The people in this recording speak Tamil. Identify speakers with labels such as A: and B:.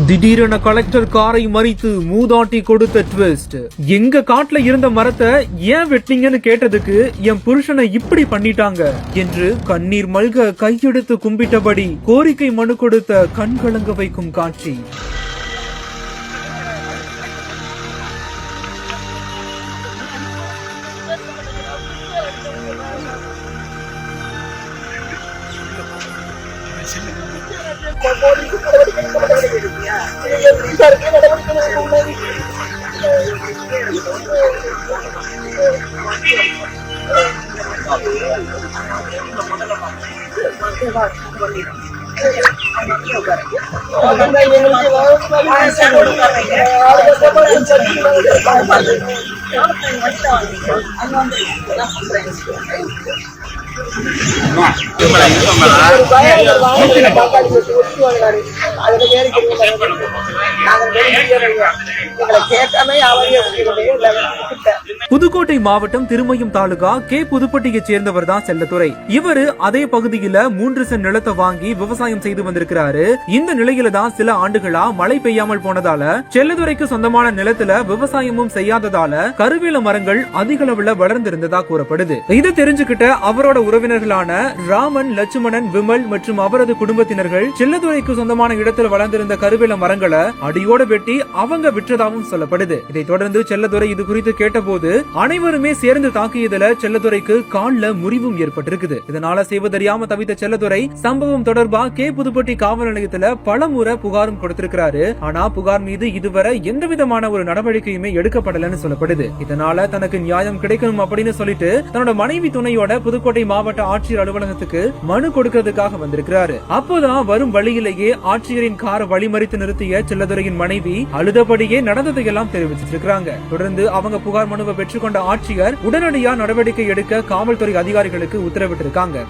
A: திடீரென கலெக்டர் காரை மறித்து மூதாட்டி கொடுத்த ட்விஸ்ட். எங்க காட்டுல இருந்த மரத்தை ஏன் வெட்டிங்கன்னு கேட்டதுக்கு என் புருஷனை இப்படி பண்ணிட்டாங்க என்று கண்ணீர் மல்க கையெடுத்து கும்பிட்டபடி கோரிக்கை மனு கொடுத்த கண்கலங்க வைக்கும் காட்சி. புதுக்கோட்டை மாவட்டம் திருமயம் தாலுகா கே புதுப்பட்டியைச் சேர்ந்தவர் தான் செல்லத்துறை. இவரு அதே பகுதியில 3 சென்ட் நிலத்தை வாங்கி விவசாயம் செய்து வந்திருக்கிறாரு. இந்த நிலையில தான் சில ஆண்டுகளா மழை பெய்யாமல் போனதால செல்லத்துறைக்கு சொந்தமான நிலத்துல விவசாயமும் செய்யாததால கருவேல மரங்கள் அதிக அளவுல வளர்ந்திருந்ததா கூறப்படுது. இதை தெரிஞ்சுக்கிட்ட அவரோட உறவினர்களான ராமன், லட்சுமணன், விமல் மற்றும் அவரது குடும்பத்தினர்கள் செல்லத்துறைக்கு சொந்தமான இடத்துல வளர்ந்திருந்த கருவேல மரங்களை அடியோட வெட்டி அவங்க விற்றதாகவும் சொல்லப்படுது. இதை தொடர்ந்து செல்லத்துறை இது குறித்து கேட்டபோது அனைவருமே சேர்ந்து தாக்கியதுல செல்லத்துறைக்கு கால்ல முறிவும் ஏற்பட்டிருக்குது. இதனால செய்வதறியாம தவித்த செல்லத்துறை சம்பவம் தொடர்பா கே புதுப்பட்டி காவல் நிலையத்துல பலமுறை புகாரும் கொடுத்திருக்கிறாரு. ஆனா புகார் மீது இதுவரை எந்த விதமான ஒரு நடவடிக்கையுமே எடுக்கப்படலன்னு சொல்லப்படுது. இதனால தனக்கு நியாயம் கிடைக்கணும் அப்படின்னு சொல்லிட்டு தன்னோட மனைவி துணையோட புதுக்கோட்டை மாவட்ட ஆட்சியர் அலுவலகத்துக்கு மனு கொடுக்கிறதுக்காக வந்திருக்கிறாரு. அப்போதான் வரும் வழியிலேயே ஆட்சியரின் காரை வழிமறித்து நிறுத்திய செல்லத்துறையின் மனைவி அழுதபடியே நடந்ததையெல்லாம் தெரிவிச்சிருக்காங்க. தொடர்ந்து அவங்க புகார் மனுவை பெற்றுக்கொண்ட ஆட்சியர் உடனடியாக நடவடிக்கை எடுக்க காவல்துறை அதிகாரிகளுக்கு உத்தரவிட்டிருக்காங்க.